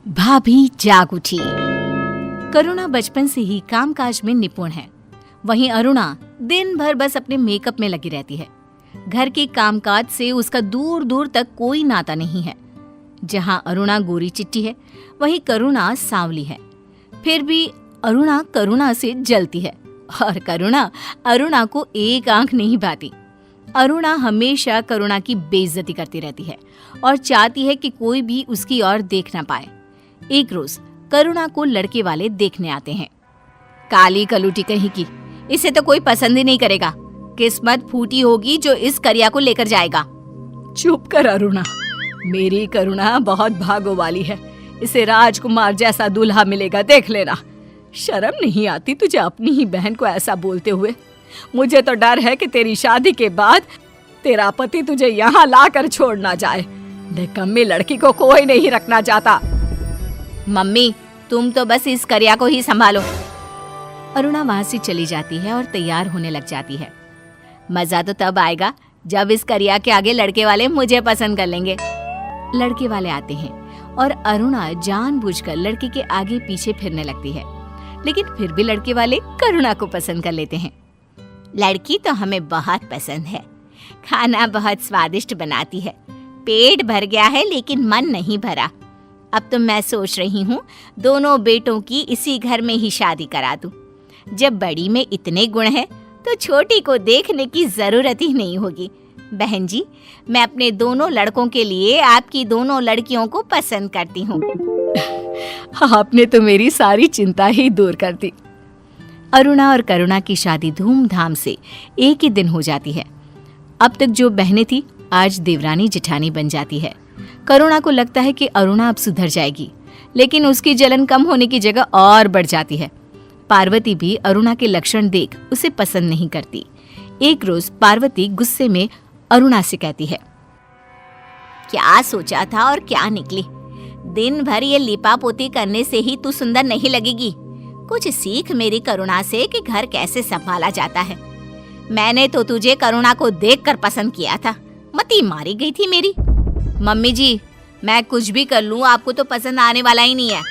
भाभी जाग उठी। करुणा बचपन से ही कामकाज में निपुण है। वहीं अरुणा दिन भर बस अपने मेकअप में लगी रहती है। घर के कामकाज से उसका दूर दूर तक कोई नाता नहीं है। जहां अरुणा गोरी चिट्टी है, वहीं करुणा सांवली है। फिर भी अरुणा करुणा से जलती है और करुणा अरुणा को एक आंख नहीं भाती। अरुणा हमेशा करुणा की बेइज्जती करती रहती है और चाहती है कि कोई भी उसकी ओर देख ना पाए। एक रोज करुणा को लड़के वाले देखने आते हैं। काली कलूटी कहीं की, इसे तो कोई पसंद ही नहीं करेगा। किस्मत फूटी होगी जो इस करिया को लेकर जाएगा। चुप कर अरुणा, मेरी करुणा बहुत भागो वाली है। इसे राजकुमार जैसा दूल्हा मिलेगा, देख लेना। शर्म नहीं आती तुझे अपनी ही बहन को ऐसा बोलते हुए? मुझे तो डर है कि तेरी शादी के बाद तेरा पति तुझे यहाँ लाकर छोड़ ना जाए। निकम्मी लड़की को कोई नहीं रखना चाहता। मम्मी, तुम तो बस इस करिया को ही संभालो। अरुणा वहां से चली जाती है और तैयार होने लग जाती है। मजा तो तब आएगा जब इस करिया के आगे लड़के वाले मुझे पसंद कर लेंगे। लड़के वाले आते हैं और अरुणा जानबूझकर लड़के के आगे पीछे फिरने लगती है, लेकिन फिर भी लड़के वाले करुणा को पसंद कर लेते हैं। लड़की तो हमें बहुत पसंद है, खाना बहुत स्वादिष्ट बनाती है, पेट भर गया है लेकिन मन नहीं भरा। अब तो मैं सोच रही हूँ दोनों बेटों की इसी घर में ही शादी करा दूं। जब बड़ी में इतने गुण हैं तो छोटी को देखने की जरूरत ही नहीं होगी। बहन जी, मैं अपने दोनों लड़कों के लिए आपकी दोनों लड़कियों को पसंद करती हूँ। आपने तो मेरी सारी चिंता ही दूर कर दी। अरुणा और करुणा की शादी धूमधाम से एक ही दिन हो जाती है। अब तक जो बहनें थी आज देवरानी जेठानी बन जाती है। करुणा को लगता है कि अरुणा अब सुधर जाएगी, लेकिन उसकी जलन कम होने की जगह और बढ़ जाती है। पार्वती भी अरुणा के लक्षण देख उसे पसंद नहीं करती। एक रोज पार्वती गुस्से में अरुणा से कहती है, क्या सोचा था और क्या निकली? दिन भर ये लिपा पोती करने से ही तू सुंदर नहीं लगेगी। कुछ सीख मेरी करुणा से कि घर कैसे संभाला जाता है। मैंने तो तुझे करुणा को देखकर पसंद किया था, मती मारी गई थी मेरी। मम्मी जी, मैं कुछ भी कर लूं आपको तो पसंद आने वाला ही नहीं है।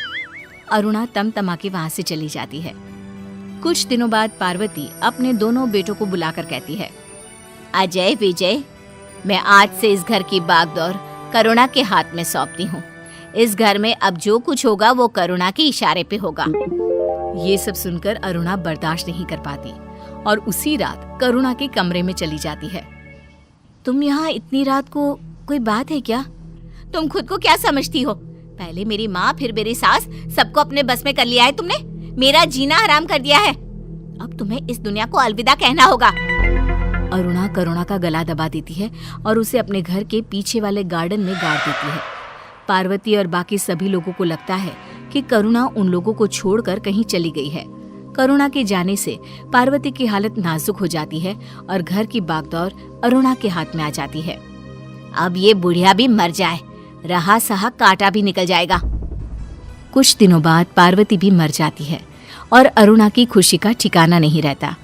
अरुणा तमतमा के वहां से चली जाती है। कुछ दिनों बाद पार्वती अपने दोनों बेटों को बुलाकर कहती है, अजय विजय, मैं आज से इस घर की बागडोर करुणा के हाथ में सौंपती हूँ। इस घर में अब जो कुछ होगा वो करुणा के इशारे पे होगा। ये सब सुनकर अरुणा बर्दाश्त नहीं कर पाती और उसी रात करुणा के कमरे में चली जाती है। तुम यहाँ इतनी रात को, कोई बात है क्या? तुम खुद को क्या समझती हो? पहले मेरी माँ फिर मेरी सास, सबको अपने बस में कर लिया है तुमने। मेरा जीना हराम कर दिया है। अब तुम्हें इस दुनिया को अलविदा कहना होगा। अरुणा करुणा का गला दबा देती है और उसे अपने घर के पीछे वाले गार्डन में गाड़ देती है। पार्वती और बाकी सभी लोगों को लगता है कि करुणा उन लोगों को छोड़कर कहीं चली गई है। करुणा के जाने से पार्वती की हालत नाजुक हो जाती है और घर की बागडोर अरुणा के हाथ में आ जाती है। अब ये बुढ़िया भी मर जाए, रहा सहा कांटा भी निकल जाएगा। कुछ दिनों बाद पार्वती भी मर जाती है और अरुणा की खुशी का ठिकाना नहीं रहता।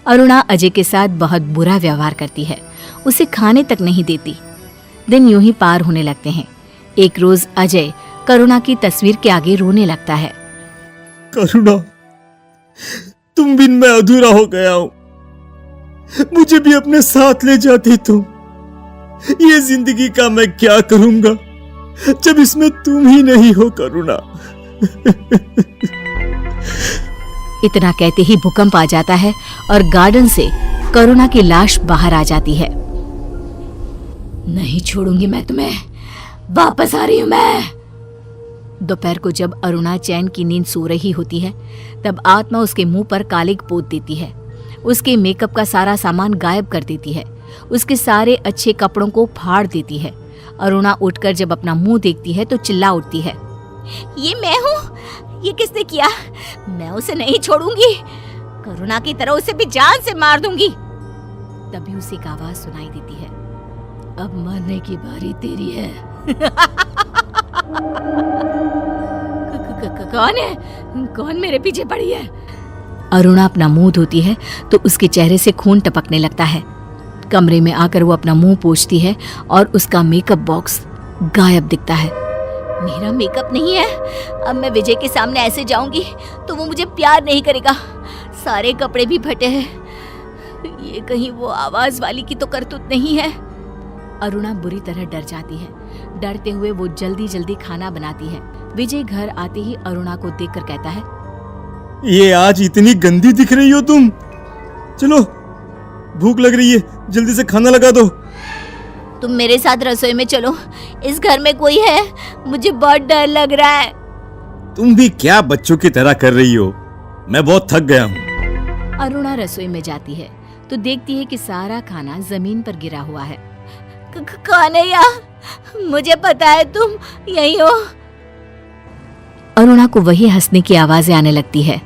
अरुणा अजय के साथ बहुत बुरा व्यवहार करती है, उसे खाने तक नहीं देती। दिन यूं ही पार होने लगते हैं। एक रोज अजय करुणा की तस्वीर के आगे रोने लगता है। करुणा, तुम बिन मैं अधूरा हो गया हूं। मुझे भी अपने साथ ले जाती तुम। ये जिंदगी का मैं क्या करूंगा जब इसमें तुम ही नहीं हो करुणा। इतना कहते ही भूकंप आ जाता है और गार्डन से करुणा की लाश बाहर आ जाती है। नहीं छोड़ूंगी मैं तुम्हें, वापस आ रही हूं मैं। दोपहर को जब अरुणा चैन की नींद सो रही होती है, तब आत्मा उसके मुंह पर कालिक पोत देती है। उसके मेकअप का सारा सामान गायब कर देती है, उसके सारे अच्छे कपड़ों को फाड़ देती है। अरुणा उठकर जब अपना मुंह देखती है तो चिल्ला उठती है, ये मैं हूँ? ये किसने किया? मैं उसे नहीं छोड़ूंगी, करुणा की तरह उसे भी जान से मार दूंगी। तभी उसे एक आवाज सुनाई देती है, अब मरने की बारी तेरी है। कौन है? कौन मेरे पीछे पड़ी है? अरुणा अपना मुंह धोती है तो उसके चेहरे से खून टपकने लगता है। कमरे में आकर वो अपना मुंह पोंछती है और उसका मेकअप बॉक्स गायब दिखता है। मेरा मेकअप नहीं है। अब मैं विजय के सामने ऐसे जाऊंगी तो वो मुझे प्यार नहीं करेगा। सारे कपड़े भी फटे हैं। ये कहीं वो आवाज वाली की तो करतूत नहीं है। अरुणा बुरी तरह डर जाती है। डरते हुए वो जल्दी जल्दी खाना बनाती है। विजय घर आते ही अरुणा को देखकर कहता है, ये आज इतनी गंदी दिख रही हो तुम। चलो, भूख लग रही है, जल्दी से खाना लगा दो। तुम मेरे साथ रसोई में चलो। इस घर में कोई है, मुझे बहुत डर लग रहा है। तुम भी क्या बच्चों की तरह कर रही हो? मैं बहुत थक गया हूँ। अरुणा रसोई में जाती है तो देखती है कि सारा खाना जमीन पर गिरा हुआ है। कन्हैया, मुझे पता है तुम यही हो। अरुणा को वही हंसने की आवाजें आने लगती है।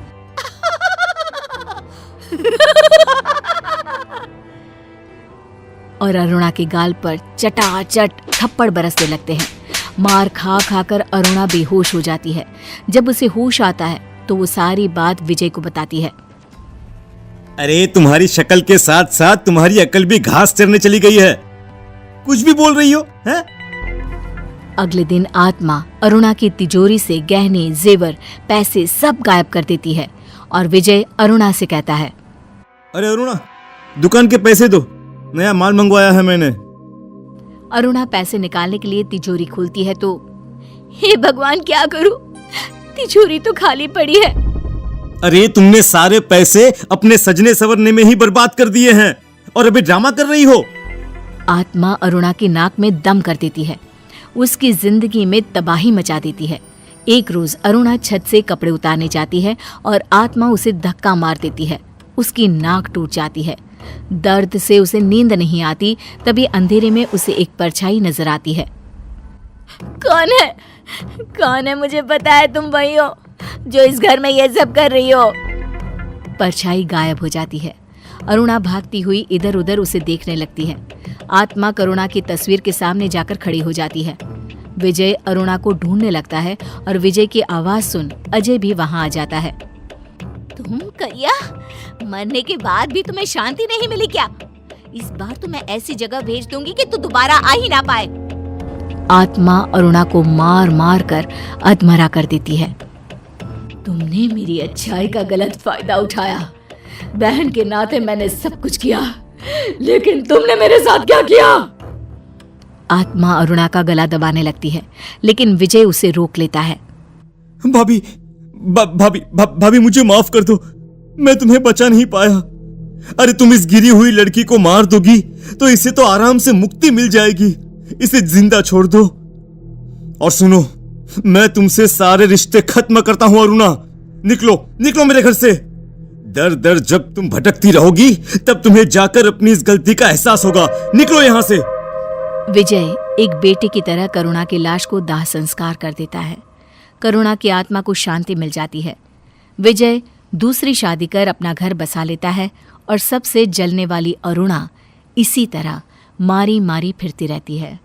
और अरुणा के गाल पर चटाचट थप्पड़ बरसने लगते हैं। मार खा खाकर अरुणा बेहोश हो जाती है। जब उसे होश आता है तो वो सारी बात विजय को बताती है। अरे, तुम्हारी शक्ल के साथ साथ तुम्हारी अकल भी घास चरने चली गई है। कुछ भी बोल रही हो, हैं? अगले दिन आत्मा अरुणा की तिजोरी से गहने, जेवर, पैसे सब गायब कर देती है और विजय अरुणा से कहता है, अरे अरुणा, दुकान के पैसे दो, नया माल मंगवाया है मैंने। अरुणा पैसे निकालने के लिए तिजोरी खोलती है तो हे भगवान, क्या करूं? तिजोरी तो खाली पड़ी है। अरे, तुमने सारे पैसे अपने सजने संवरने में ही बर्बाद कर दिए हैं और अभी ड्रामा कर रही हो। आत्मा अरुणा की नाक में दम कर देती है। उसकी जिंदगी में तबाही मचा देती है। एक रोज अरुणा छत से कपड़े उतारने जाती है और आत्मा उसे धक्का मार देती है। उसकी नाक टूट जाती है। दर्द से उसे नींद नहीं आती। तभी अंधेरे में उसे एक परछाई नजर आती है। कौन है? कौन है? मुझे पता है तुम वही हो जो इस घर में ये सब कर रही हो। परछाई गायब हो जाती है। अरुणा भागती हुई इधर उधर उसे देखने लगती है। आत्मा करुणा की तस्वीर के सामने जाकर खड़ी हो जाती है। विजय अरुणा को ढूंढने लगता है और विजय की आवाज सुन अजय भी वहां आ जाता है। तुम करिया, मरने के बाद भी तुम्हें शांति नहीं मिली क्या? इस बार तो मैं ऐसी जगह भेज दूंगी कि तू दोबारा आ ही ना पाए। आत्मा अरुणा को मार मार कर अधमरा कर देती है। तुमने मेरी अच्छाई का गलत फायदा उठाया। बहन के नाते मैंने सब कुछ किया, लेकिन तुमने मेरे साथ क्या किया? आत्मा अरुणा का गला दबाने लगती है, लेकिन विजय उसे रोक लेता है। भाभी, भाभी मुझे माफ कर दो, मैं तुम्हें बचा नहीं पाया। अरे, तुम इस गिरी हुई लड़की को मार दोगी तो इसे तो आराम से मुक्ति मिल जाएगी। इसे जिंदा छोड़ दो। और सुनो, मैं तुमसे सारे रिश्ते खत्म करता हूं अरुणा। निकलो, निकलो मेरे घर से। दर दर जब तुम भटकती रहोगी तब तुम्हें जाकर अपनी इस गलती का एहसास होगा। निकलो यहां से। विजय एक बेटे की तरह करुणा की लाश को दाह संस्कार कर देता है। करुणा की आत्मा को शांति मिल जाती है। विजय दूसरी शादी कर अपना घर बसा लेता है और सबसे जलने वाली अरुणा इसी तरह मारी मारी फिरती रहती है।